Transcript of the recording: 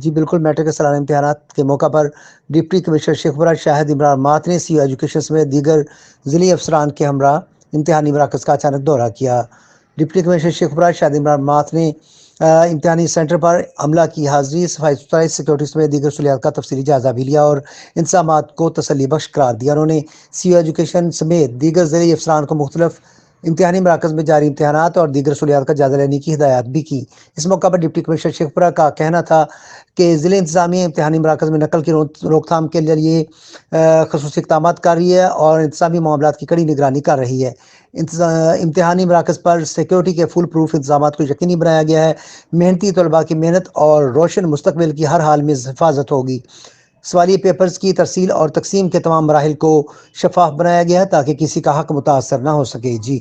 جی بالکل، میٹرک کے سالانہ امتحانات کے موقع پر ڈپٹی کمشنر شیخپورہ شاہد عمران مات نے سی او ایجوکیشن سمیت دیگر ضلعی افسران کے ہمراہ امتحانی مراکز کا اچانک دورہ کیا۔ ڈپٹی کمشنر شیخپورہ شاہد عمران مات نے امتحانی سینٹر پر عملہ کی حاضری، صفائی ستھرائی، سیکورٹی سمیت دیگر سہولیات کا تفصیلی جائزہ بھی لیا اور انتظامات کو تسلی بخش قرار دیا۔ انہوں نے سی او ایجوکیشن سمیت دیگر ضلعی افسران کو مختلف امتحانی مراکز میں جاری امتحانات اور دیگر سہولیات کا جائزہ لینے کی ہدایات بھی کی۔ اس موقع پر ڈپٹی کمشنر شیخپورہ کا کہنا تھا کہ ضلع انتظامیہ امتحانی مراکز میں نقل کی روک تھام کے لیے خصوصی اقدامات کر رہی ہے اور انتظامی معاملات کی کڑی نگرانی کر رہی ہے۔ امتحانی مراکز پر سیکورٹی کے فل پروف انتظامات کو یقینی بنایا گیا ہے۔ محنتی طلباء کی محنت اور روشن مستقبل کی ہر حال میں حفاظت ہوگی۔ سوالی پیپرز کی ترسیل اور تقسیم کے تمام مراحل کو شفاف بنایا گیا ہے تاکہ کسی کا حق متاثر نہ ہو سکے۔ جی